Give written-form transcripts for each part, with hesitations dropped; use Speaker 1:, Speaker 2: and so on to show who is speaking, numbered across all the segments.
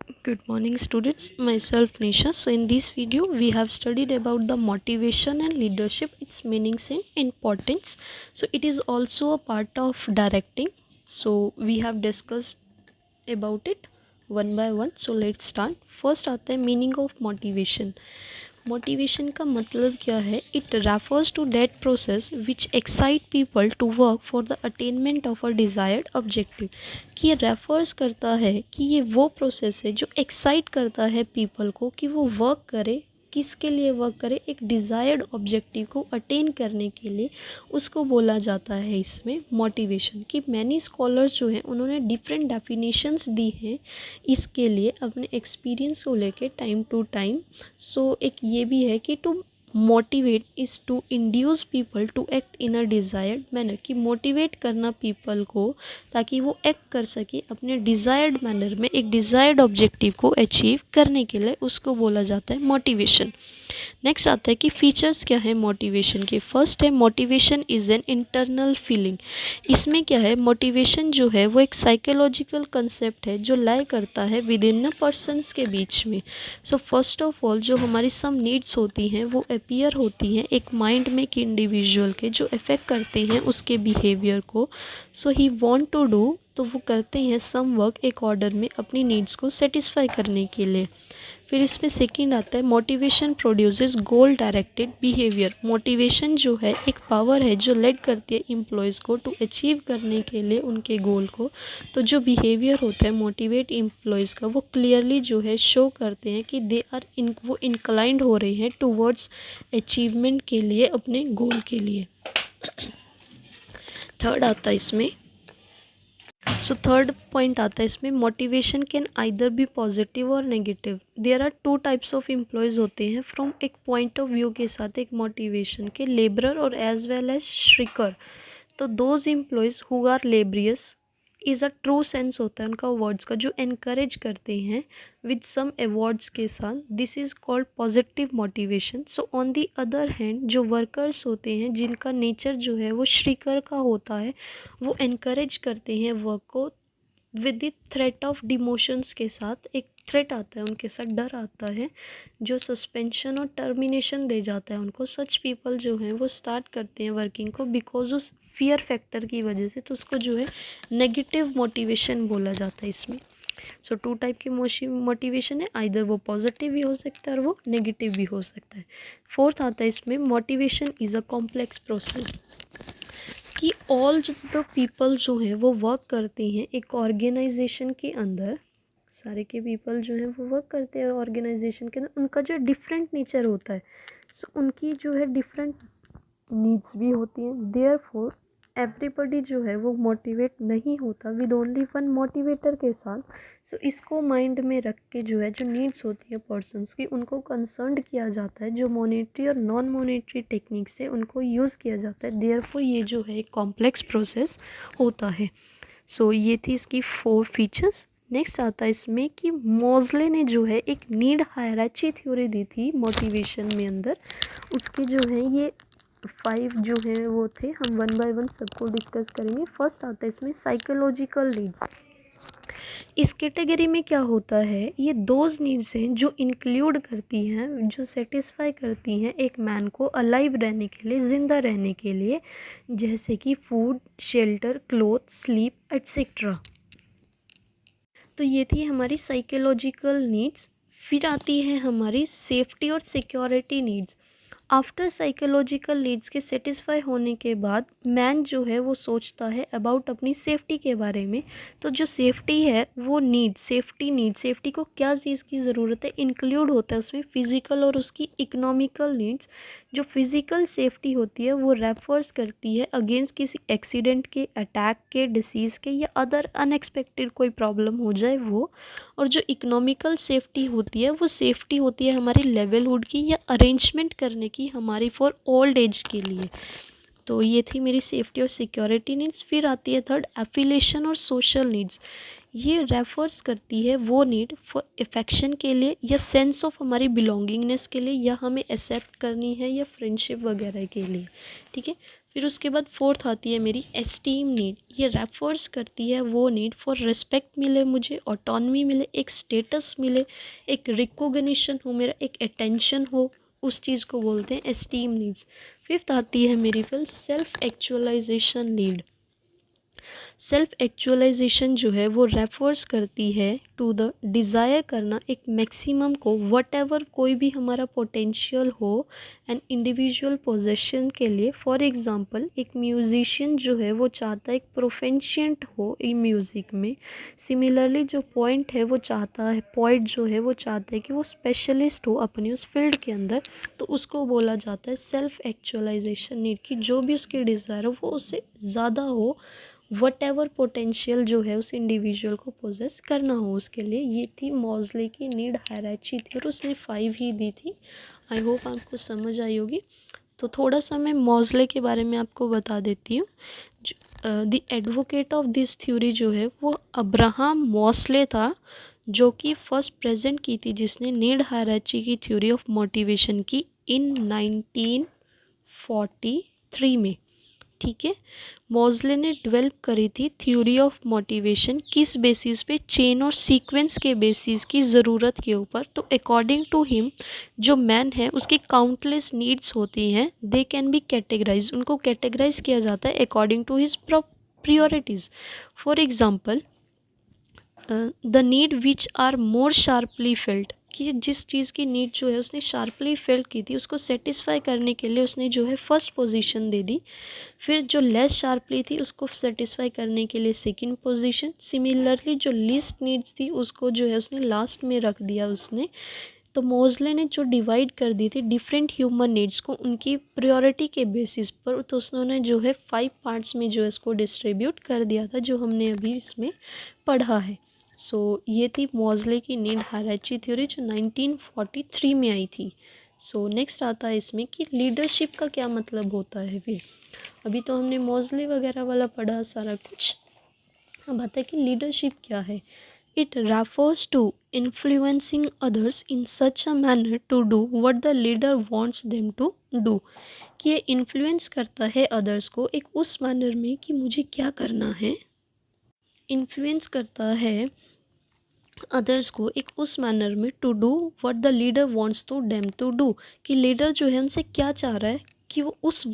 Speaker 1: Good morning students, myself Nisha. So in this video we have studied about the motivation and leadership, its meanings and importance. So it is also a part of directing. So we have discussed about it one by one. So let's start. First आता है meaning of motivation. Motivation का मतलब क्या है? It refers to that process which excite people to work for the attainment of a desired objective. कि ये refers करता है कि ये वो प्रोसेस है जो एक्साइट करता है पीपल को कि वो वर्क करे, किसके लिए वर्क करे, एक डिज़ायर्ड ऑब्जेक्टिव को अटेन करने के लिए। उसको बोला जाता है इसमें मोटिवेशन। कि मैनी स्कॉलर्स जो हैं उन्होंने डिफरेंट डेफिनेशंस दी हैं इसके लिए अपने एक्सपीरियंस को लेके टाइम टू टाइम। सो एक ये भी है कि to motivate is to induce people to act in a desired manner. कि मोटिवेट करना पीपल को ताकि वो एक्ट कर सके अपने डिज़ायर्ड मैनर में, एक डिज़ायर्ड ऑब्जेक्टिव को अचीव करने के लिए, उसको बोला जाता है मोटिवेशन। नेक्स्ट आता है कि फीचर्स क्या है मोटिवेशन के। फर्स्ट है motivation is an internal feeling. इसमें क्या है, मोटिवेशन जो है वो एक साइकोलॉजिकल कंसेप्ट है जो लाई करता है विद इन अ पर्सनस के बीच में। सो फर्स्ट ऑफ ऑल जो हमारी सम नीड्स होती हैं वो अपीयर होती हैं एक माइंड में कि इंडिविजुअल के, जो इफ़ेक्ट करते हैं उसके बिहेवियर को। सो ही वांट टू डू, तो वो करते हैं सम वर्क एक ऑर्डर में अपनी नीड्स को सेटिस्फाई करने के लिए। फिर इसमें सेकंड आता है मोटिवेशन प्रोड्यूसेस गोल डायरेक्टेड बिहेवियर। मोटिवेशन जो है एक पावर है जो लेड करती है एम्प्लॉयज़ को टू अचीव करने के लिए उनके गोल को। तो जो बिहेवियर होता है मोटिवेट एम्प्लॉयज़ का, वो क्लियरली जो है शो करते हैं कि दे आर वो इंक्लाइंड हो रहे हैं टूवर्ड्स अचीवमेंट के लिए, अपने गोल के लिए। थर्ड आता है इसमें, सो थर्ड पॉइंट आता है इसमें, motivation can either be positive और negative. There are two types of employees होते हैं फ्रॉम एक पॉइंट ऑफ व्यू के साथ एक मोटिवेशन के, लेबरर और एज वेल एज श्रिकर। तो those employees who are laborious is a true sense होता है उनका वर्ड्स का, जो एनकरेज करते हैं विद सम अवार्ड्स के साथ, this is called positive motivation. So on the other hand जो वर्कर्स होते हैं जिनका नेचर जो है वो श्रीकर का होता है, वो एनकरेज करते हैं वर्क को विद द थ्रेट ऑफ डिमोशंस के साथ। एक थ्रेट आता है उनके साथ, डर आता है जो सस्पेंशन और टर्मिनेशन दे जाता है उनको। सच पीपल जो हैं वो स्टार्ट करते हैं वर्किंग को बिकॉज उस फियर फैक्टर की वजह से, तो उसको जो है नेगेटिव मोटिवेशन बोला जाता है इसमें। सो टू टाइप की मोटिवेशन है, आइदर वो पॉजिटिव भी हो सकता है और वो नेगेटिव भी हो सकता है। फोर्थ आता है इसमें, motivation is a complex process. कि ऑल द पीपल जो हैं वो वर्क करते हैं एक ऑर्गेनाइजेशन के अंदर। सारे के पीपल जो हैं वो वर्क करते हैं ऑर्गेनाइजेशन के अंदर, उनका जो डिफरेंट नेचर होता है। सो उनकी जो है डिफरेंट नीड्स भी होती हैं। देयरफॉर एवरीबडी जो है वो मोटिवेट नहीं होता विद ओनली वन मोटिवेटर के साथ। सो इसको माइंड में रख के जो है जो नीड्स होती है पर्सनस की, उनको कंसर्न किया जाता है, जो मॉनेटरी और नॉन मॉनेटरी टेक्निक से उनको यूज़ किया जाता है। देयरफॉर ये जो है एक कॉम्प्लेक्स प्रोसेस होता है। सो ये थी इसकी 4 फीचर्स। नेक्स्ट आता है इसमें कि मोज़ले ने जो है एक नीड हायरार्ची थ्योरी दी थी मोटिवेशन में अंदर। उसके जो है ये 5 जो हैं वो थे, हम वन बाय वन सबको डिस्कस करेंगे। फर्स्ट आता है इसमें साइकोलॉजिकल नीड्स। इस कैटेगरी में क्या होता है, ये दोज नीड्स हैं जो इंक्लूड करती हैं, जो सेटिस्फाई करती हैं एक मैन को अलाइव रहने के लिए, ज़िंदा रहने के लिए, जैसे कि food, shelter, cloth, sleep etcetera. तो ये थी हमारी साइकोलॉजिकल नीड्स। फिर आती है हमारी सेफ्टी और security needs. After psychological needs के सेटिस्फाई होने के बाद मैन जो है वो सोचता है अबाउट अपनी सेफ्टी के बारे में। तो जो सेफ्टी है वो सेफ्टी को क्या चीज़ की ज़रूरत है, इंक्लूड होता है उसमें फिज़िकल और उसकी इकोनॉमिकल नीड्स। जो फिज़िकल सेफ्टी होती है वो रेफर्स करती है अगेंस्ट किसी एक्सीडेंट के, अटैक के, डिसीज़ के या अदर अनएक्सपेक्टेड कोई प्रॉब्लम हो जाए वो। और जो इकोनॉमिकल सेफ्टी होती है वो सेफ्टी होती है हमारी लेवलहुड की या अरेंजमेंट करने की हमारी फॉर ओल्ड एज के लिए। तो ये थी मेरी सेफ्टी और सिक्योरिटी नीड्स। फिर आती है थर्ड, एफिलिएशन और सोशल नीड्स। ये रेफर्स करती है वो नीड फॉर अफेक्शन के लिए या सेंस ऑफ हमारी बिलोंगिंगनेस के लिए, या हमें एक्सेप्ट करनी है या फ्रेंडशिप वगैरह के लिए। ठीक है। फिर उसके बाद फोर्थ आती है मेरी एस्टीम नीड। ये रेफर्स करती है वो नीड फॉर रिस्पेक्ट मिले मुझे, ऑटोनमी मिले, एक स्टेटस मिले, एक रिकॉग्निशन हो मेरा, एक अटेंशन हो, उस चीज़ को बोलते हैं एस्टीम नीड्स। फिफ्थ आती है मेरी फिर self actualization need. Self actualization जो है वो रेफर्स करती है टू द डिज़ायर करना एक मैक्सिमम को, वट एवर कोई भी हमारा पोटेंशियल हो एंड इंडिविजुअल पोजेशन के लिए। फॉर एग्ज़ाम्पल एक म्यूजिशियन जो है वो चाहता है एक प्रोफेशिएंट हो इन म्यूज़िक में। सिमिलरली जो पॉइंट है वो चाहता है, पोइट जो है वो चाहता है कि वो स्पेशलिस्ट हो अपनी उस फील्ड के अंदर, तो उसको बोला जाता है सेल्फ एक्चुअलाइजेशन नीड, कि जो भी उसकी डिज़ायर हो वो उससे ज़्यादा हो, वट एवर पोटेंशियल जो है उस इंडिविजुअल को पोजेस करना हो उसके लिए। ये थी मॉज़ले की नीड हायरार्ची थी और उसने 5 ही दी थी। आई होप आपको समझ आई होगी। तो थोड़ा सा मैं मॉज़ले के बारे में आपको बता देती हूँ। The advocate of this theory जो है वो अब्राहम मॉसले था, जो कि फर्स्ट प्रेजेंट की थी, जिसने नीड हायरार्ची की थ्योरी ऑफ मोटिवेशन की इन 1943 में। ठीक है, मॉज़ले ने डेवलप करी थी थ्योरी ऑफ मोटिवेशन किस बेसिस पे, चेन और सीक्वेंस के बेसिस की ज़रूरत के ऊपर। तो अकॉर्डिंग टू हिम जो मैन है उसकी काउंटलेस नीड्स होती हैं, दे कैन बी कैटेगराइज, उनको कैटेगराइज किया जाता है according to his priorities. For example the need which are more sharply felt, कि जिस चीज़ की नीड जो है उसने शार्पली फेल्ट की थी उसको सेटिस्फाई करने के लिए उसने जो है फर्स्ट पोजीशन दे दी। फिर जो लेस शार्पली थी उसको सेटिस्फाई करने के लिए सेकंड पोजीशन। सिमिलरली जो लीस्ट नीड्स थी उसको जो है उसने लास्ट में रख दिया उसने। तो मोज़ले ने जो डिवाइड कर दी थी डिफरेंट ह्यूमन नीड्स को उनकी प्रायोरिटी के बेसिस पर, तो उन्होंने जो है 5 पार्ट्स में जो है इसको डिस्ट्रीब्यूट कर दिया था, जो हमने अभी इसमें पढ़ा है। सो ये थी मॉज़ले की नीड हायरार्ची थ्योरी जो 1943 में आई थी। सो नेक्स्ट आता है इसमें कि लीडरशिप का क्या मतलब होता है। फिर अभी तो हमने मॉज़ले वगैरह वाला पढ़ा सारा कुछ, अब आता है कि लीडरशिप क्या है। It refers to influencing others in such a manner to do what the leader wants them to do, कि ये इन्फ्लुएंस करता है अदर्स को एक उस मैनर में कि मुझे क्या करना है। इन्फ्लुएंस करता है अदर्स को एक उस मैनर में to do what the leader wants to them to do, कि लीडर जो है उनसे क्या चाह रहा है कि वो उस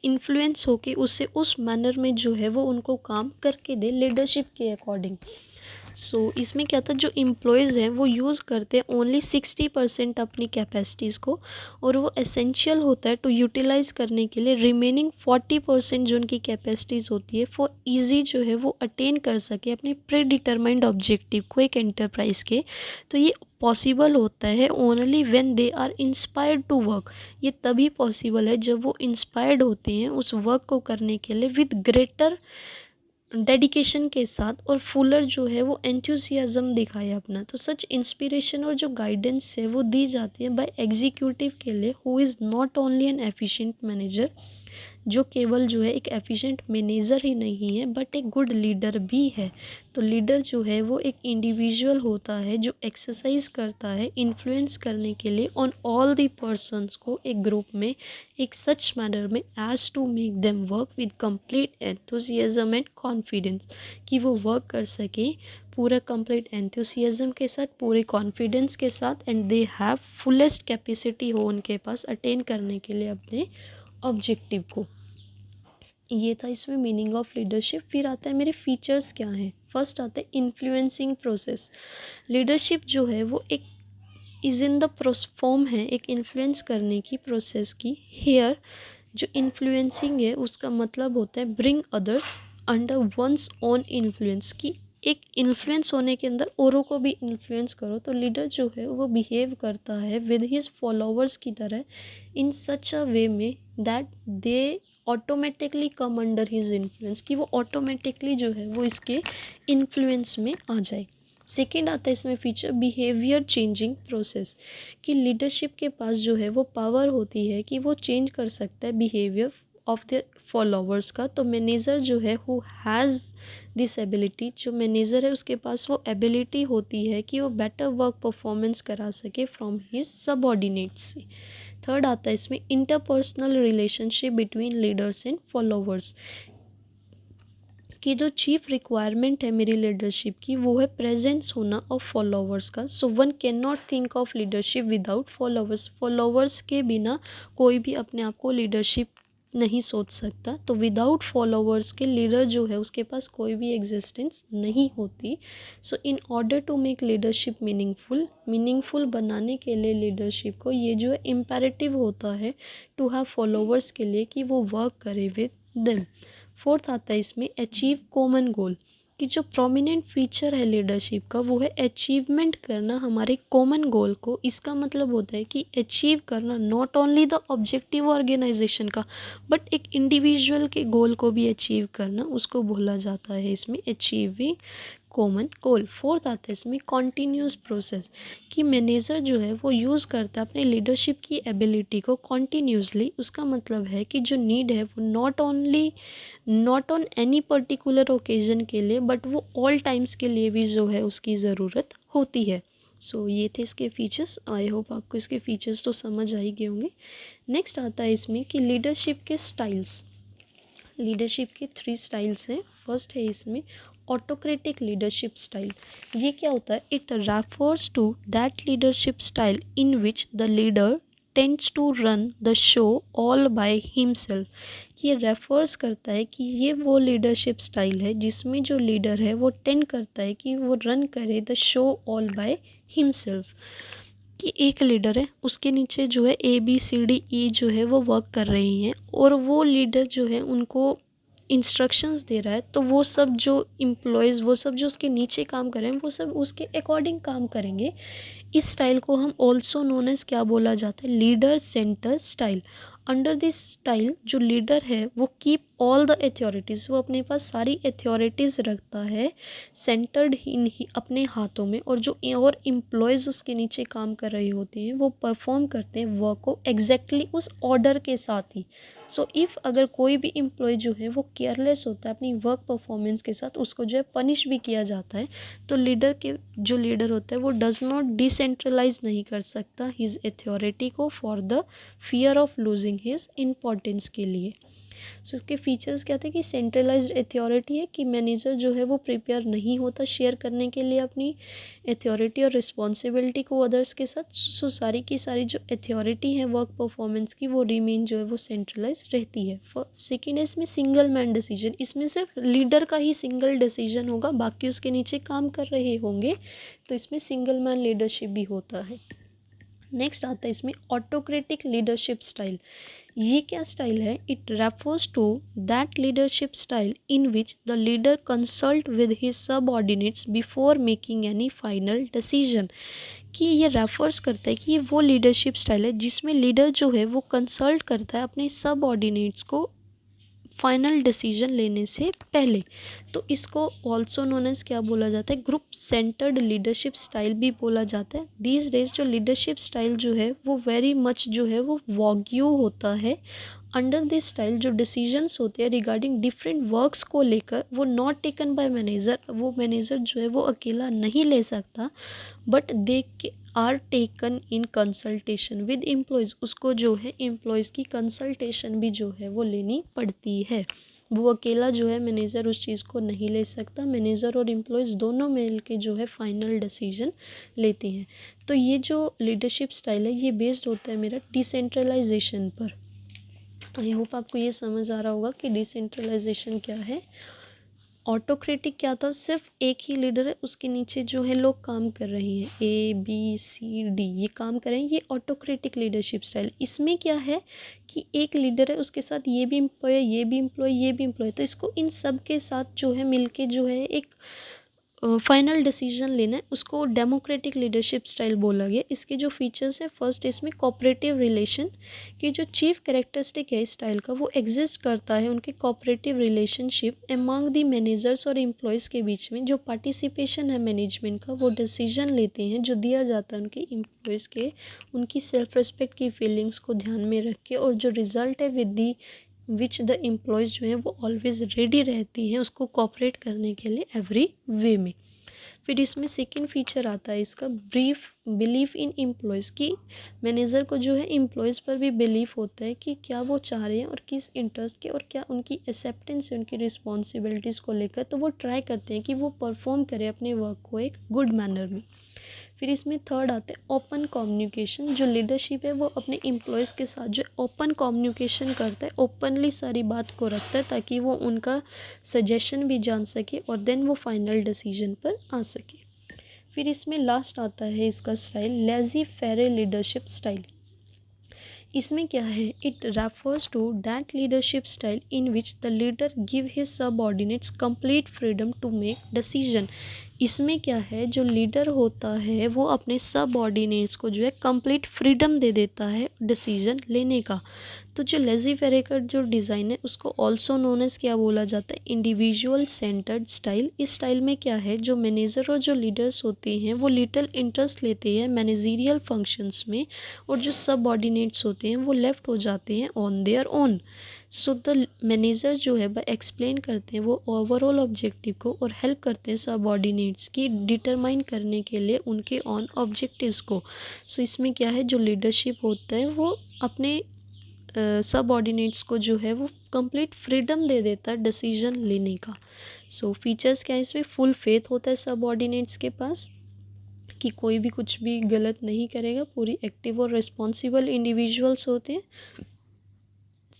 Speaker 1: इन्फ्लुएंस होके उससे उस मैनर में जो है वो उनको काम करके दे लीडरशिप के अकॉर्डिंग। सो इसमें क्या था, जो एम्प्लॉयज़ हैं वो यूज़ करते हैं ओनली 60% अपनी कैपेसिटीज़ को, और वो एसेंशियल होता है टू यूटिलाइज़ करने के लिए रिमेनिंग 40% जो उनकी कैपेसिटीज़ होती है फॉर ईजी जो है वो अटेन कर सके अपने प्री डिटरमाइंड ऑब्जेक्टिव को एक एंटरप्राइज के। तो ये पॉसिबल होता है only when they are inspired to work. ये तभी पॉसिबल है जब वो इंस्पायर्ड होते हैं उस वर्क को करने के लिए विद ग्रेटर डेडिकेशन के साथ, और फुलर जो है वो एंथुसियाज़म दिखाए अपना। तो सच इंस्पिरेशन और जो गाइडेंस है वो दी जाती है बाय एग्जीक्यूटिव के लिए who is not only an efficient manager, जो केवल जो है एक एफिशिएंट मैनेजर ही नहीं है बट एक गुड लीडर भी है। तो लीडर जो है वो एक इंडिविजुअल होता है जो एक्सरसाइज करता है इन्फ्लुएंस करने के लिए ऑन ऑल दी पर्सन्स को एक ग्रुप में एक सच मैनर में as to make them work with complete enthusiasm and confidence, कि वो वर्क कर सके पूरा कंप्लीट एंथुसियाज्म के साथ, पूरे कॉन्फिडेंस के साथ, and they have fullest capacity हो उनके पास अटेन करने के लिए अपने ऑब्जेक्टिव को। ये था इसमें मीनिंग ऑफ लीडरशिप। फिर आता है मेरे फीचर्स क्या हैं। फर्स्ट आता है इन्फ्लुएंसिंग प्रोसेस। लीडरशिप जो है वो एक इज़ इन द फॉर्म है एक इन्फ्लुएंस करने की प्रोसेस की। हेयर जो इन्फ्लुएंसिंग है उसका मतलब होता है bring others under one's own influence, की एक इन्फ्लुएंस होने के अंदर औरों को भी इन्फ्लुएंस करो। तो लीडर जो है वो बिहेव करता है विद हिज फॉलोअर्स की तरह इन सच अ वे में that they automatically come under his influence, कि वो ऑटोमेटिकली जो है वो इसके इन्फ्लुएंस में आ जाए। सेकेंड आता है इसमें फीचर बिहेवियर चेंजिंग प्रोसेस, कि लीडरशिप के पास जो है वो पावर होती है कि वो चेंज कर सकता है बिहेवियर ऑफ द फॉलोअर्स का। तो मैनेजर जो है हु हैज़ दिस एबिलिटी, जो मैनेजर है उसके पास वो एबिलिटी होती है कि वो बेटर वर्क परफॉर्मेंस करा सके फ्रॉम हिज सबऑर्डिनेट्स से। थर्ड आता है इसमें interpersonal relationship between leaders and followers, कि जो चीफ रिक्वायरमेंट है मेरी लीडरशिप की वो है प्रेजेंस होना ऑफ फॉलोवर्स का। So one can not think of leadership without followers, followers के बिना कोई भी अपने आप को लीडरशिप नहीं सोच सकता। तो विदाउट फॉलोवर्स के लीडर जो है उसके पास कोई भी एग्जिस्टेंस नहीं होती। So in order to make leadership meaningful बनाने के लिए लीडरशिप को ये जो है इम्पेरेटिव होता है टू हैव फॉलोवर्स के लिए कि वो वर्क करे विद देम। फोर्थ आता है इसमें अचीव कॉमन गोल, कि जो प्रोमिनेंट फीचर है लीडरशिप का वो है अचीवमेंट करना हमारे कॉमन गोल को। इसका मतलब होता है कि अचीव करना not only the objective organisation का बट एक इंडिविजुअल के गोल को भी अचीव करना, उसको बोला जाता है इसमें अचीविंग कॉमन गोल। फोर्थ आता है इसमें कॉन्टीन्यूस प्रोसेस, कि मैनेजर जो है वो यूज़ करता है अपने लीडरशिप की एबिलिटी को कॉन्टीन्यूसली। उसका मतलब है कि जो नीड है वो not on any particular occasion के लिए बट वो ऑल टाइम्स के लिए भी जो है उसकी ज़रूरत होती है। सो ये थे इसके फीचर्स। आई होप आपको इसके फीचर्स तो समझ आ ही गए होंगे। नेक्स्ट आता है इसमें कि लीडरशिप के स्टाइल्स। लीडरशिप के 3 स्टाइल्स हैं। फर्स्ट है इसमें ऑटोक्रेटिक लीडरशिप स्टाइल। ये क्या होता है? It refers to that leadership style in which the leader tends to run the show all by himself. ये रेफर्स करता है कि ये वो लीडरशिप स्टाइल है जिसमें जो लीडर है वो टेंड करता है कि वो रन करे the show all by himself. कि एक लीडर है, उसके नीचे जो है ABCDE जो है वो वर्क कर रही हैं और वो लीडर जो है उनको इंस्ट्रक्शंस दे रहा है। तो वो सब जो एम्प्लॉयज़, वो सब जो उसके नीचे काम कर रहे हैं वो सब उसके अकॉर्डिंग काम करेंगे। इस स्टाइल को हम ऑल्सो नोन एज क्या बोला जाता है? Leader centre style. Under this style जो लीडर है वो कीप ऑल द अथॉरिटीज़, वो अपने पास सारी अथॉरिटीज़ रखता है सेंटर्ड इन ही अपने हाथों में, और जो और एम्प्लॉयज़ उसके नीचे काम कर रहे होते हैं वो परफॉर्म करते हैं वर्क को एग्जैक्टली उस ऑर्डर के साथ ही। सो इफ़ अगर कोई भी एम्प्लॉय जो है वो केयरलेस होता है अपनी वर्क परफॉर्मेंस के साथ, उसको जो है पनिश भी किया जाता है। तो जो लीडर होता है वो डज़ नॉट डिसेंट्रलाइज नहीं कर सकता हिज अथॉरिटी को for the fear of losing his importance के लिए। सो इसके फीचर्स क्या थे? कि सेंट्रलाइज्ड अथॉरिटी है, कि मैनेजर जो है वो प्रिपेयर नहीं होता शेयर करने के लिए अपनी अथॉरिटी और रिस्पॉन्सिबिलिटी को अदर्स के साथ। सो सारी की सारी जो अथॉरिटी है वर्क परफॉर्मेंस की वो रिमेन जो है वो सेंट्रलाइज रहती है। सेकेंड है इसमें सिंगल मैन डिसीजन। इसमें सिर्फ लीडर का ही सिंगल डिसीजन होगा, बाकी उसके नीचे काम कर रहे होंगे, तो इसमें सिंगल मैन लीडरशिप भी होता है। नेक्स्ट आता है इसमें ऑटोक्रेटिक लीडरशिप स्टाइल। ये क्या स्टाइल है? It refers to that leadership style in which the leader consult with his subordinates before making any final decision. कि ये रेफर्स करता है कि ये वो लीडरशिप स्टाइल है जिसमें लीडर जो है वो कंसल्ट करता है अपने सबऑर्डिनेट्स को फाइनल डिसीजन लेने से पहले। तो इसको ऑल्सो नोन एज क्या बोला जाता है? ग्रुप सेंटर्ड लीडरशिप स्टाइल भी बोला जाता है। दीज डेज जो लीडरशिप स्टाइल जो है वो वेरी मच जो है वो वॉग्यू होता है। अंडर दिस स्टाइल जो डिसीजंस होते हैं रिगार्डिंग डिफरेंट वर्क्स को लेकर वो नॉट टेकन बाय मैनेजर, वो मैनेजर जो है वो अकेला नहीं ले सकता, but they are taken in consultation with employees. उसको जो है एम्प्लॉयज़ की कंसल्टेशन भी जो है वो लेनी पड़ती है। वो अकेला जो है मैनेजर उस चीज़ को नहीं ले सकता, मैनेजर और एम्प्लॉयज़ दोनों मिल के जो है फाइनल डिसीजन लेते हैं। तो ये जो लीडरशिप स्टाइल है ये बेस्ड होता है मेरा डिसेंट्रलाइजेशन पर। आई होप आपको ये समझ आ रहा होगा कि डिसेंट्रलाइजेशन क्या है। ऑटोक्रेटिक क्या था? सिर्फ एक ही लीडर है, उसके नीचे जो है लोग काम कर रहे हैं, ABCD ये काम कर रहे हैं, ये ऑटोक्रेटिक लीडरशिप स्टाइल। इसमें क्या है कि एक लीडर है, उसके साथ ये भी एम्प्लॉय, ये भी एम्प्लॉय, ये भी एम्प्लॉय, तो इसको इन सब के साथ जो है मिलके जो है एक फाइनल डिसीजन लेना है, उसको डेमोक्रेटिक लीडरशिप स्टाइल बोला गया। इसके जो फीचर्स है, फर्स्ट इसमें कोऑपरेटिव रिलेशन, की जो चीफ कैरेक्टरिस्टिक है इस स्टाइल का वो एग्जिस्ट करता है उनके cooperative relationship among the managers और एम्प्लॉयज़ के बीच में। जो पार्टिसिपेशन है मैनेजमेंट का, वो डिसीजन लेते हैं जो दिया जाता है उनके एम्प्लॉयज़ के, उनकी सेल्फ रिस्पेक्ट की फीलिंग्स को ध्यान में रख के, और जो रिजल्ट है with the which the employees जो हैं वो ऑलवेज़ रेडी रहती हैं उसको कोऑपरेट करने के लिए एवरी वे में। फिर इसमें सेकंड फीचर आता है इसका ब्रीफ बिलीफ इन एम्प्लॉयज़ की मैनेजर को जो है एम्प्लॉयज़ पर भी बिलीफ होता है कि क्या वो चाह रहे हैं और किस इंटरेस्ट के और क्या उनकी एक्सेप्टेंस है उनकी रिस्पॉन्सिबिलिटीज़ को लेकर, तो वो ट्राई करते हैं कि वो परफॉर्म करें अपने वर्क को एक गुड मैनर में। फिर इसमें थर्ड आता है ओपन कम्युनिकेशन। जो लीडरशिप है वो अपने एम्प्लॉयज़ के साथ जो ओपन कम्युनिकेशन करता है, ओपनली सारी बात को रखता है ताकि वो उनका सजेशन भी जान सके और देन वो फाइनल डिसीजन पर आ सके। फिर इसमें लास्ट आता है इसका style laissez faire leadership style. इसमें क्या है, it refers to that leadership style in which the leader give his subordinates complete freedom to make decision. इसमें क्या है, जो लीडर होता है वो अपने सबऑर्डिनेट्स को जो है कंप्लीट फ्रीडम दे देता है डिसीजन लेने का। तो जो लेजी फेरे का जो डिज़ाइन है उसको ऑल्सो नोन एज क्या बोला जाता है, इंडिविजुअल सेंटर्ड स्टाइल। इस स्टाइल में क्या है, जो मैनेजर और जो लीडर्स होते हैं वो लिटिल इंटरेस्ट लेते हैं मैनेजरियल फंक्शंस में और जो सबऑर्डिनेट्स होते हैं वो लेफ्ट हो जाते हैं on their own. So the manager जो है वह एक्सप्लेन करते हैं वो ओवरऑल ऑब्जेक्टिव को और हेल्प करते हैं सबऑर्डिनेट्स की डिटरमाइन करने के लिए उनके ऑन ऑब्जेक्टिव्स को। सो इसमें क्या है, जो लीडरशिप होता है वो अपने सबऑर्डिनेट्स को जो है वो कंप्लीट फ्रीडम दे देता है डिसीजन लेने का। सो फीचर्स क्या है इसमें, फुल फेथ होता है सबऑर्डिनेट्स के पास कि कोई भी कुछ भी गलत नहीं करेगा, पूरी एक्टिव और रिस्पॉन्सिबल इंडिविजुअल्स होते हैं।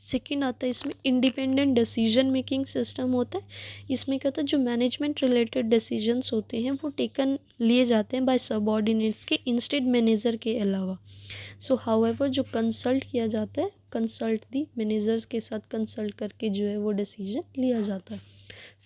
Speaker 1: सेकेंड आता है इसमें इंडिपेंडेंट डिसीजन मेकिंग सिस्टम होता है। इसमें क्या होता है, जो मैनेजमेंट रिलेटेड डिसीजंस होते हैं वो टेकन लिए जाते हैं बाय सबऑर्डिनेट्स के इंस्टेड मैनेजर के अलावा। सो हाउएवर जो कंसल्ट किया जाता है, कंसल्ट दी मैनेजर्स के साथ कंसल्ट करके जो है वो डिसीजन लिया जाता है।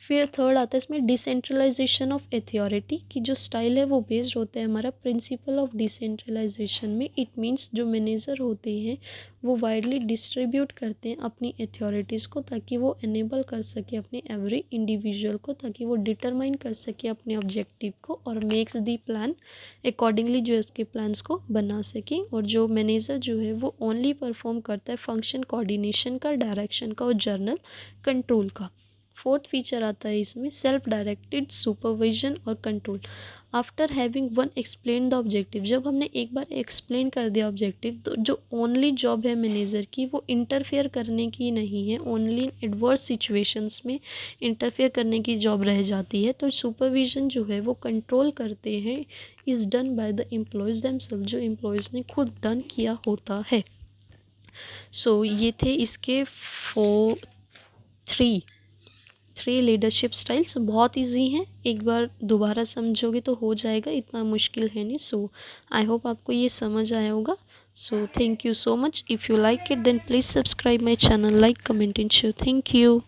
Speaker 1: फिर थर्ड आता है इसमें डिसेंट्रलाइजेशन ऑफ अथॉरिटी की जो स्टाइल है वो बेस्ड होता है हमारा प्रिंसिपल ऑफ डिसेंट्रलाइजेशन में। इट मीन्स जो मैनेजर होते हैं वो वाइडली डिस्ट्रीब्यूट करते हैं अपनी अथॉरिटीज़ को ताकि वो एनेबल कर सके अपने एवरी इंडिविजुअल को, ताकि वो डिटरमाइन कर सके अपने ऑब्जेक्टिव को और मेक्स दी प्लान अकॉर्डिंगली जो इसके प्लान्स को बना सके। और जो मैनेजर जो है वो ओनली परफॉर्म करता है फंक्शन कोऑर्डिनेशन का, डायरेक्शन का और जर्नल कंट्रोल का। फोर्थ फीचर आता है इसमें सेल्फ डायरेक्टेड सुपरविजन और control. After having one explain the objective, जब हमने एक बार एक्सप्लेन कर दिया ऑब्जेक्टिव तो जो ओनली जॉब है मैनेजर की वो इंटरफेयर करने की नहीं है, ओनली एडवर्स सिचुएशंस में इंटरफेयर करने की जॉब रह जाती है। तो सुपरविजन जो है वो कंट्रोल करते हैं is done by the employees themselves, जो एम्प्लॉयज़ ने खुद डन किया होता है। सो ये थे इसके थ्री लीडरशिप स्टाइल्स। बहुत इजी हैं, एक बार दोबारा समझोगे तो हो जाएगा, इतना मुश्किल है नहीं। सो आई होप आपको ये समझ आया होगा। So thank you so much. If you like it then please subscribe my channel, like comment and share. Thank you.